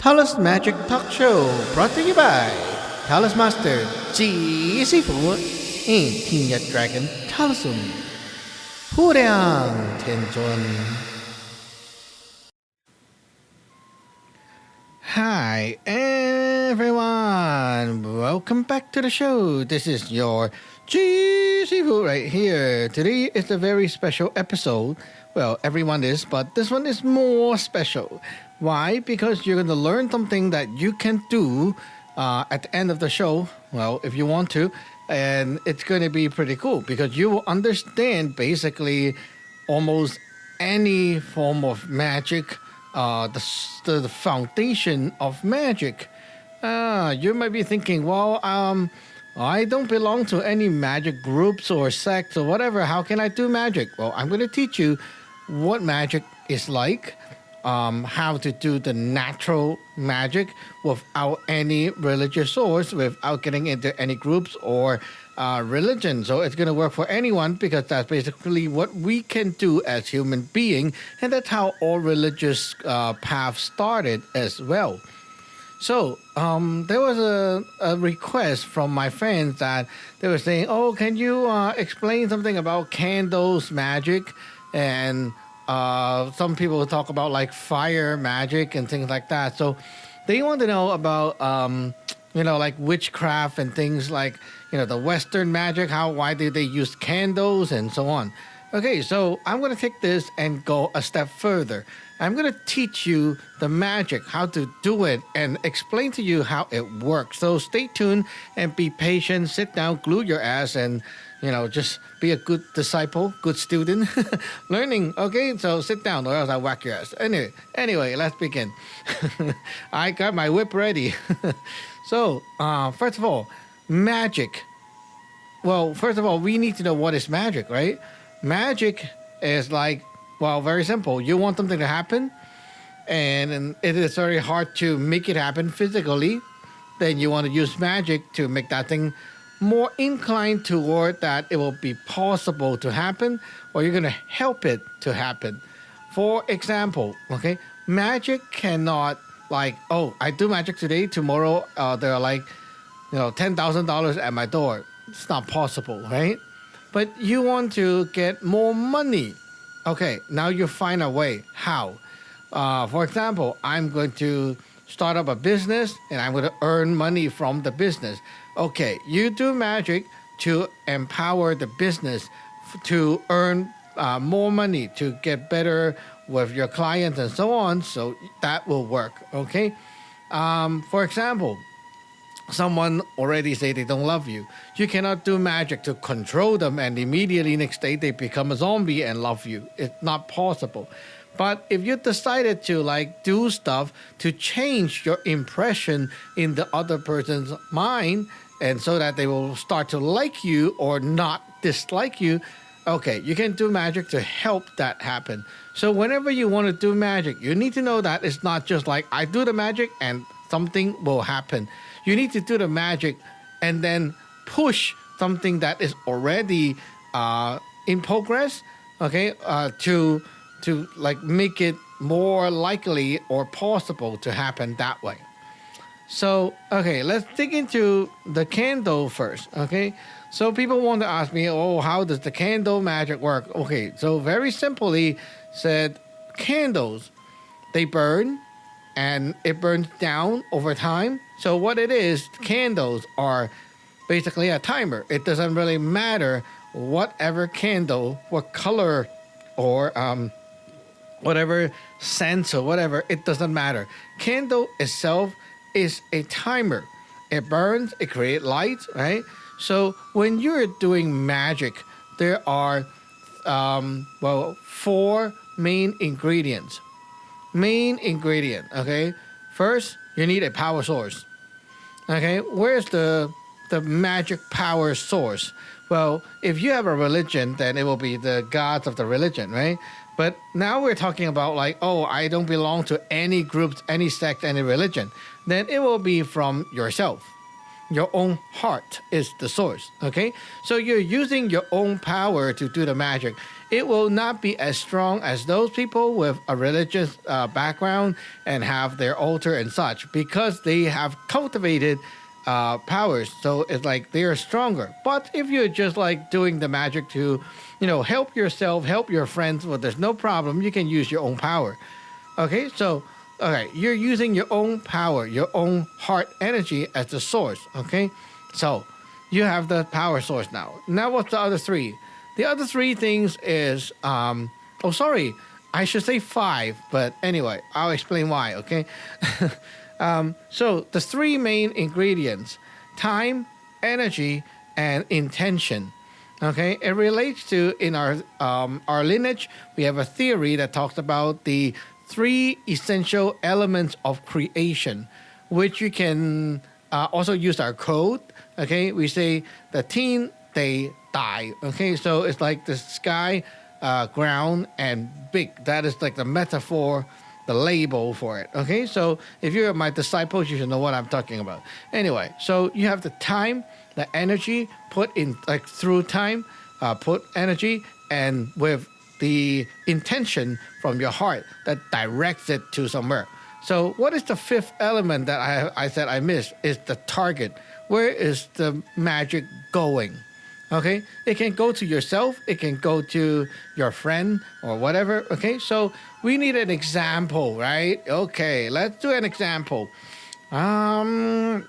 Taoist Magic Talk Show brought to you by Taoist Master จี师傅 and Teen Dragon Taoism ผู้เรียงเทนจวน Hi everyone, welcome back to the show. This is your G Seafood right here. Today is a very special episode. Well, everyone is, but this one is more special. Why? Because you're going to learn something that you can do at the end of the show. Well, if you want to, and it's going to be pretty cool because you will understand basically almost any form of magic. The foundation of magic. You might be thinking, well, I don't belong to any magic groups or sects or whatever. How can I do magic? Well, I'm going to teach you what magic is like, how to do the natural magic without any religious source, without getting into any groups or religion. So it's going to work for anyone because that's basically what we can do as human beings, and that's how all religious paths started as well. So there was a request from my friends that they were saying, oh, can you explain something about candles magic? And some people talk about like fire magic and things like that. So they want to know about like witchcraft and things like, the Western magic, why do they use candles and so on. Okay, so I'm going to take this and go a step further. I'm going to teach you the magic, how to do it, and explain to you how it works. So stay tuned and be patient. Sit down, glue your ass, and, just be a good disciple, good student, learning. Okay, so sit down or else I'll whack your ass. Anyway, let's begin. I got my whip ready. So, first of all, magic. Well, first of all, we need to know what is magic, right? Magic is like, very simple. You want something to happen, and it is very hard to make it happen physically. Then you want to use magic to make that thing more inclined toward that it will be possible to happen, or you're going to help it to happen. For example, okay, magic cannot I do magic today, tomorrow there are $10,000 at my door. It's not possible, right? But you want to get more money. Okay, now you find a way. How? For example, I'm going to start up a business and I'm going to earn money from the business. Okay, you do magic to empower the business to earn more money, to get better with your clients and so on. So that will work, okay? For example, someone already say they don't love you. You cannot do magic to control them and immediately next day they become a zombie and love you. It's not possible. But if you decided to do stuff to change your impression in the other person's mind, and so that they will start to like you or not dislike you, okay, you can do magic to help that happen. So whenever you want to do magic, you need to know that it's not just like I do the magic and something will happen. You need to do the magic and then push something that is already in progress, okay, to make it more likely or possible to happen that way. So, okay, let's dig into the candle first, okay? So people want to ask me, oh, how does the candle magic work? Okay, so very simply said, candles, they burn and it burns down over time. So what it is, candles are basically a timer. It doesn't really matter whatever candle, what color or whatever scent or whatever, it doesn't matter. Candle itself is a timer. It burns, it creates light, right? So when you're doing magic, there are, four main ingredients. Okay? First, you need a power source. Okay? Where's the magic power source? Well, if you have a religion, then it will be the gods of the religion, right? But now we're talking about I don't belong to any groups, any sect, any religion. Then it will be from yourself. your own heart is the source. Okay, so you're using your own power to do the magic. It will not be as strong as those people with a religious background and have their altar and such, because they have cultivated powers. So it's like they are stronger. But if you're just like doing the magic to, help yourself, help your friends, well, there's no problem. You can use your own power. Okay, so okay, you're using your own power, your own heart energy as the source. Okay, so you have the power source now. Now, what's the other three? The other three things is oh, sorry, I should say five, but anyway, I'll explain why. Okay, so the three main ingredients: time, energy, and intention. Okay, it relates to, in our lineage, we have a theory that talks about the three essential elements of creation, which you can also use our code. Okay, we say the teen, they die. Okay, so it's like the sky, ground, and big. That is like the metaphor, the label for it. Okay, so if you're my disciples, you should know what I'm talking about. Anyway, so you have the time, the energy, put in like through time, put energy, and with the intention from your heart that directs it to somewhere. So what is the fifth element that I said I missed? Is the target. Where is the magic going? Okay, it can go to yourself, it can go to your friend or whatever. Okay, so we need an example, right? Okay, let's do an example. Well,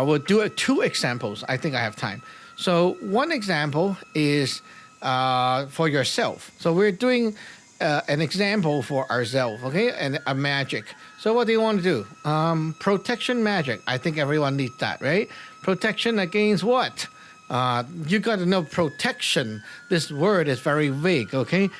we'll do two examples. I think I have time. So one example is for yourself. So we're doing an example for ourselves, okay? And a magic. So what do you want to do? Protection magic. I think everyone needs that, right? Protection against what? You got to know protection. This word is very vague, okay?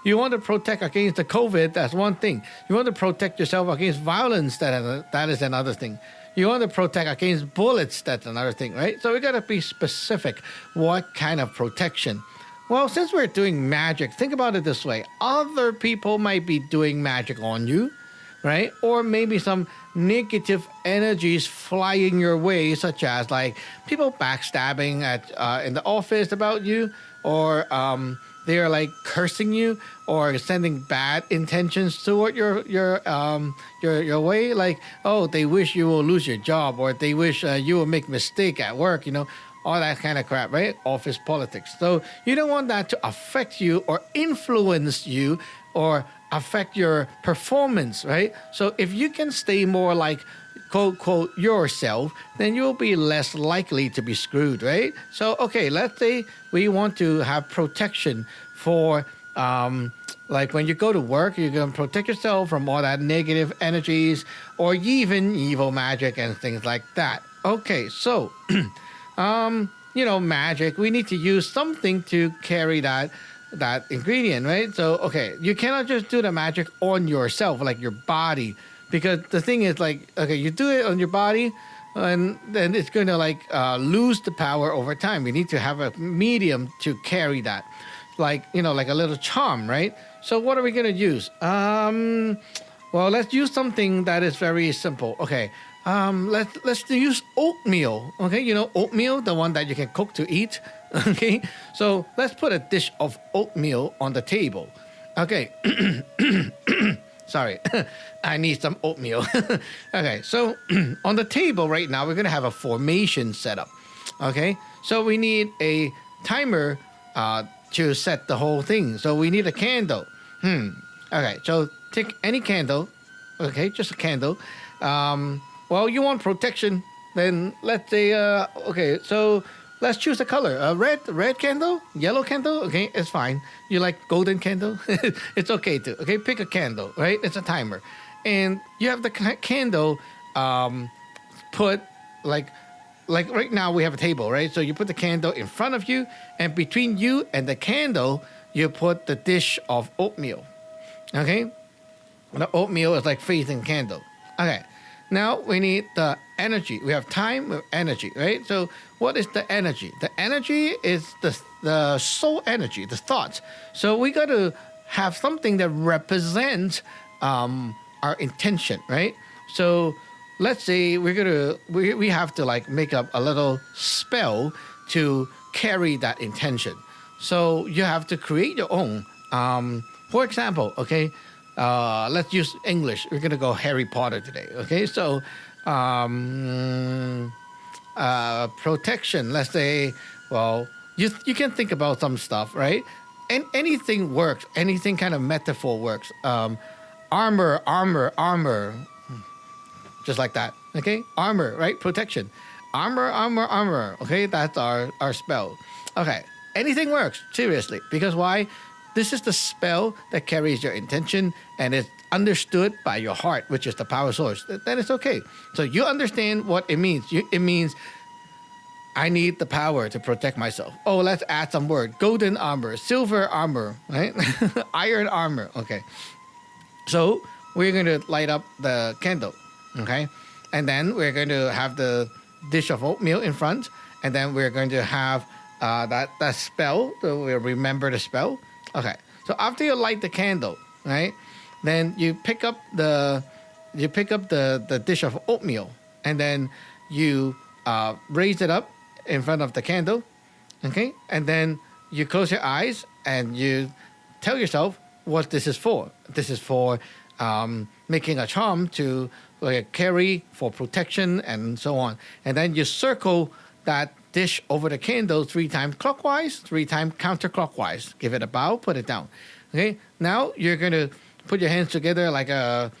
You want to protect against the COVID, that's one thing. You want to protect yourself against violence, that is another thing. You want to protect against bullets, that's another thing, right? So we got to be specific. What kind of protection? Well, since we're doing magic, think about it this way. Other people might be doing magic on you, right? Or maybe some negative energies flying your way, such as like people backstabbing in the office about you, or they're like cursing you or sending bad intentions toward your way. Like, oh, they wish you will lose your job, or they wish you will make mistake at work. All that kind of crap, right? Office politics. So you don't want that to affect you or influence you or affect your performance, right? So if you can stay more like quote, quote, yourself, then you'll be less likely to be screwed, right? So, okay, let's say we want to have protection for, like when you go to work, you're going to protect yourself from all that negative energies or even evil magic and things like that. Okay, so, magic, we need to use something to carry that ingredient, right? So, okay, you cannot just do the magic on yourself, like your body, because the thing is like, okay, you do it on your body and then it's going to like lose the power over time. We need to have a medium to carry that, like, like a little charm, right? So what are we going to use? Well, let's use something that is very simple. Okay, let's use oatmeal. Okay, oatmeal, the one that you can cook to eat. Okay, so let's put a dish of oatmeal on the table. Okay, sorry, I need some oatmeal. Okay, so on the table right now, we're gonna have a formation set up. Okay, so we need a timer to set the whole thing. So we need a candle. Okay, so take any candle. Okay, just a candle. Well, you want protection, then let's say, okay, so let's choose a color. A red candle, yellow candle, okay, it's fine. You like golden candle? It's okay too. Okay, pick a candle, right? It's a timer. And you have the candle put like right now we have a table, right? So you put the candle in front of you, and between you and the candle, you put the dish of oatmeal. Okay? The oatmeal is like facing candle. Okay. Now we need the energy. We have time with energy, right? So what is the energy? The energy is the soul energy, the thoughts. So we got to have something that represents our intention, right? So let's say we have to like make up a little spell to carry that intention. So you have to create your own. For example, okay, let's use English. We're gonna go Harry Potter today. Okay, so protection. Let's say, well, you can think about some stuff, right? And anything works. Anything kind of metaphor works. Armor, armor, armor, just like that. Okay, armor, right? Protection. Armor, armor, armor. Okay, that's our spell. Okay, anything works. Seriously, because why? This is the spell that carries your intention and it's understood by your heart, which is the power source. Then it's okay. So you understand what it means. It means I need the power to protect myself. Oh, let's add some word. Golden armor, silver armor, right? Iron armor. Okay. So we're going to light up the candle. Okay. And then we're going to have the dish of oatmeal in front. And then we're going to have that spell. So we'll remember the spell. Okay. So after you light the candle, right? Then you pick up the dish of oatmeal. And then you raise it up in front of the candle, okay? And then you close your eyes and you tell yourself what this is for. This is for making a charm to like carry for protection and so on. And then you circle that dish over the candle 3 times clockwise, 3 times counterclockwise. Give it a bow, put it down. Okay? Now you're going to put your hands together like a,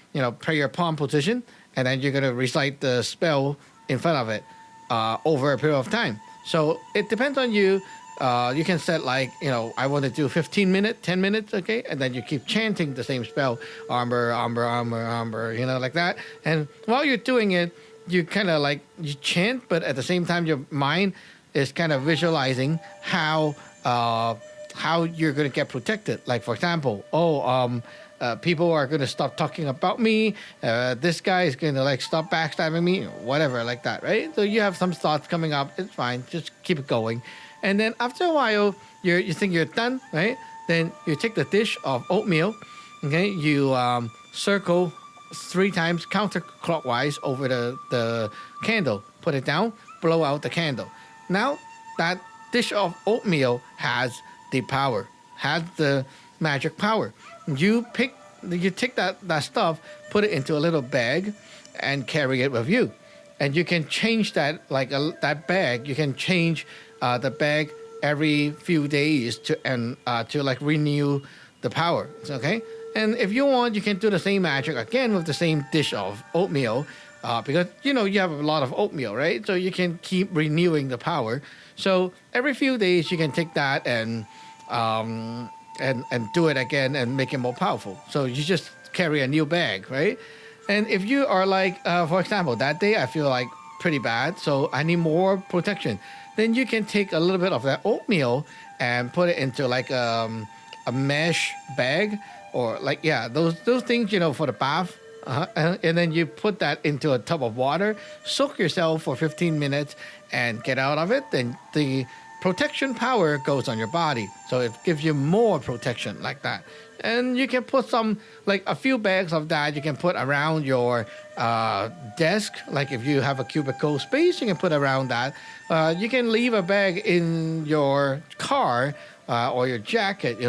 prayer palm position, and then you're going to recite the spell in front of it. Over a period of time. So it depends on you. You can set like, I want to do 15 minutes, 10 minutes, okay? And then you keep chanting the same spell, armor, armor, armor, armor, like that. And while you're doing it, you kind of like, you chant, but at the same time, your mind is kind of visualizing how you're going to get protected. Like, for example, people are going to stop talking about me. This guy is going to like stop backstabbing me, whatever, like that, right? So you have some thoughts coming up. It's fine. Just keep it going. And then after a while, you think you're done, right? Then you take the dish of oatmeal, okay? You circle 3 times counterclockwise over the candle. Put it down, blow out the candle. Now that dish of oatmeal has the power, has the magic power. You take that stuff, put it into a little bag, and carry it with you. And you can change that, like that bag. You can change the bag every few days to like renew the power. Okay. And if you want, you can do the same magic again with the same dish of oatmeal, because you have a lot of oatmeal, right? So you can keep renewing the power. So every few days you can take that and do it again and make it more powerful. So you just carry a new bag, right? And if you are like, for example, that day I feel like pretty bad, so I need more protection, then you can take a little bit of that oatmeal and put it into like a mesh bag, or like, those things, for the bath. And then you put that into a tub of water, soak yourself for 15 minutes and get out of it. Then the protection power goes on your body, so it gives you more protection like that. And you can put a few bags of that you can put around your desk. Like if you have a cubicle space, you can put around that. You can leave a bag in your car or your jacket,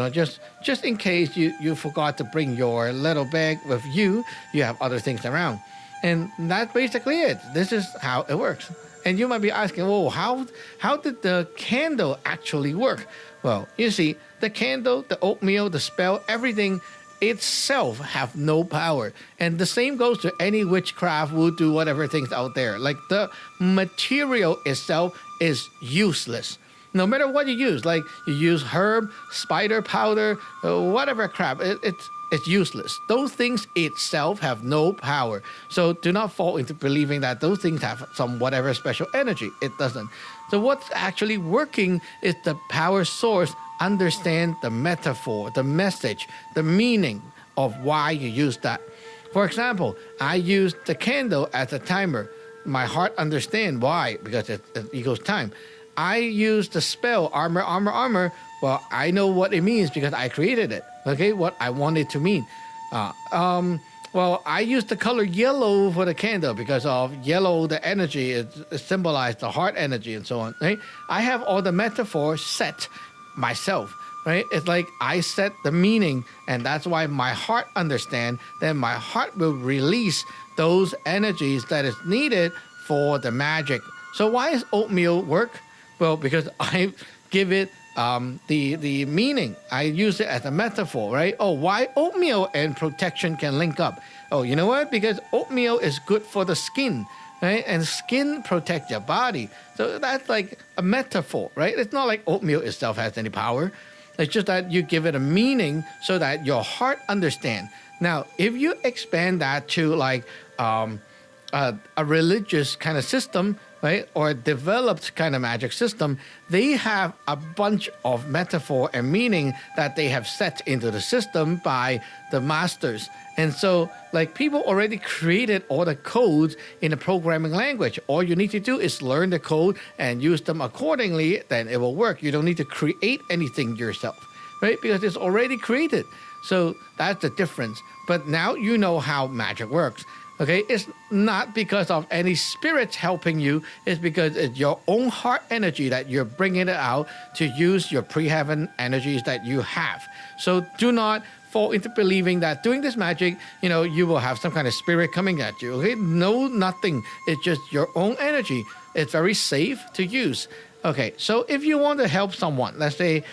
just in case you forgot to bring your little bag with you. You have other things around. And that's basically it. This is how it works. And you might be asking, well, how did the candle actually work? Well, you see, the candle, the oatmeal, the spell, everything itself have no power. And the same goes to any witchcraft, voodoo, whatever things out there. Like the material itself is useless. No matter what you use, like you use herb, spider powder, whatever crap, it's useless. Those things itself have no power. So do not fall into believing that those things have some whatever special energy. It doesn't. So what's actually working is the power source. Understand the metaphor, the message, the meaning of why you use that. For example, I use the candle as a timer. My heart understands why, because it equals time. I use the spell, armor, armor, armor. Well, I know what it means because I created it. Okay, what I want it to mean. Well, I use the color yellow for the candle because of yellow, the energy, it symbolizes the heart energy and so on, right? I have all the metaphors set myself, right? It's like I set the meaning, and that's why my heart understand. Then my heart will release those energies that is needed for the magic. So why does oatmeal work? Well, because I give it the meaning. I use it as a metaphor, right? Oh, why oatmeal and protection can link up? Oh, you know what? Because oatmeal is good for the skin, right? And skin protect your body. So that's like a metaphor, right? It's not like oatmeal itself has any power. It's just that you give it a meaning so that your heart understand. Now, if you expand that to like a religious kind of system, right, or a developed kind of magic system, they have a bunch of metaphor and meaning that they have set into the system by the masters. And so, like, people already created all the codes in the programming language. All you need to do is learn the code and use them accordingly, then it will work. You don't need to create anything yourself, right, because it's already created. So that's the difference. But now you know how magic works. Okay, it's not because of any spirits helping you. It's because it's your own heart energy that you're bringing it out to use your pre-heaven energies that you have. So do not fall into believing that doing this magic, you will have some kind of spirit coming at you. Okay, no, nothing. It's just your own energy. It's very safe to use. Okay, so if you want to help someone, let's say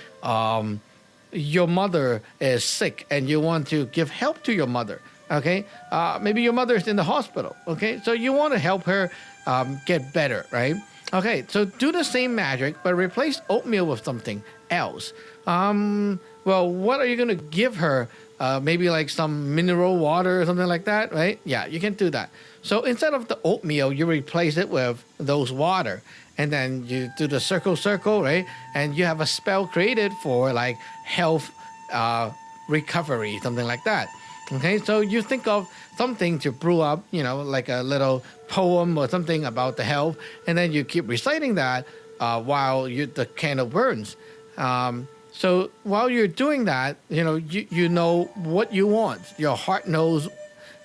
your mother is sick and you want to give help to your mother. Okay, maybe your mother is in the hospital. Okay, so you want to help her get better, right? Okay, so do the same magic, but replace oatmeal with something else. Well, what are you going to give her? Maybe like some mineral water or something like that, right? Yeah, you can do that. So instead of the oatmeal, you replace it with those water. And then you do the circle, right? And you have a spell created for like health recovery, something like that. Okay, so you think of something to brew up, like a little poem or something about the health, and then you keep reciting that while the candle burns. So while you're doing that, you know what you want. Your heart knows,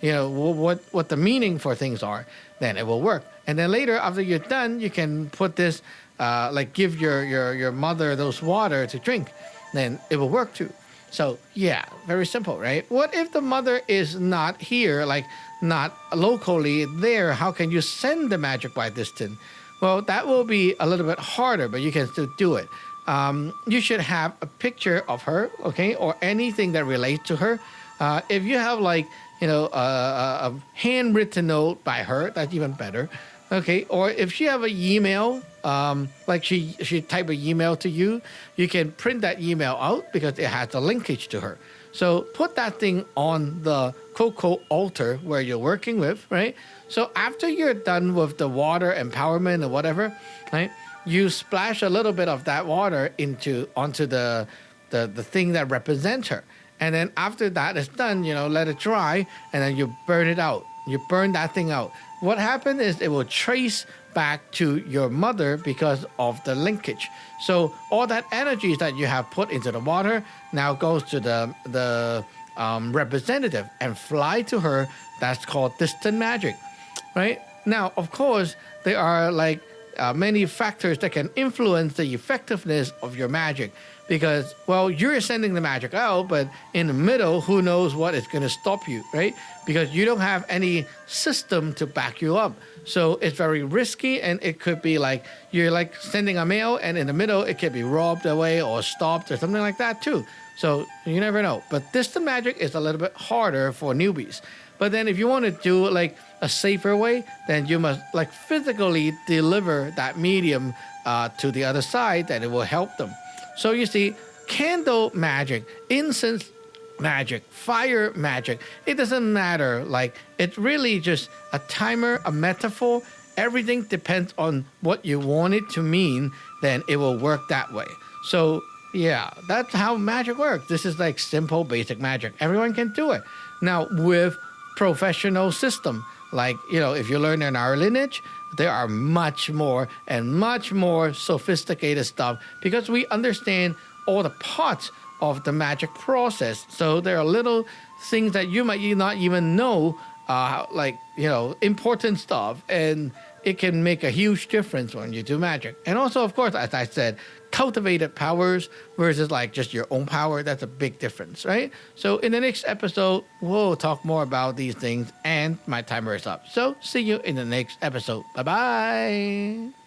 what the meaning for things are. Then it will work. And then later, after you're done, you can put this, like give your mother those water to drink. Then it will work too. So, yeah, very simple, right? What if the mother is not here, like not locally there? How can you send the magic by distance? Well, that will be a little bit harder, but you can still do it. You should have a picture of her, okay, or anything that relates to her. If you have like, a handwritten note by her, that's even better. Okay, or if she have an email, like she type an email to you, you can print that email out because it has a linkage to her. So put that thing on the cocoa altar where you're working with, right? So after you're done with the water empowerment or whatever, right? You splash a little bit of that water onto the thing that represents her. And then after that is done, let it dry, and then you burn it out. You burn that thing out. What happened is it will trace back to your mother because of the linkage. So all that energy that you have put into the water now goes to the representative and fly to her. That's called distant magic, right? Now, of course, there are like many factors that can influence the effectiveness of your magic. Because, well, you're sending the magic out, but in the middle, who knows what is going to stop you, right? Because you don't have any system to back you up. So it's very risky, and it could be like you're like sending a mail, and in the middle, it could be robbed away or stopped or something like that too. So you never know. But distant magic is a little bit harder for newbies. But then if you want to do like a safer way, then you must like physically deliver that medium to the other side, that it will help them. So you see, candle magic, incense magic, fire magic, it doesn't matter. Like, it's really just a timer, a metaphor. Everything depends on what you want it to mean, then it will work that way. So, yeah, that's how magic works. This is like simple, basic magic. Everyone can do it. Now, with professional system, like, if you learn in our lineage, there are much more and much more sophisticated stuff because we understand all the parts of the magic process. So there are little things that you might not even know, like, important stuff. And it can make a huge difference when you do magic. And also, of course, as I said, cultivated powers versus like just your own power, that's a big difference, right? So in the next episode, we'll talk more about these things, and my timer is up. So see you in the next episode. Bye bye.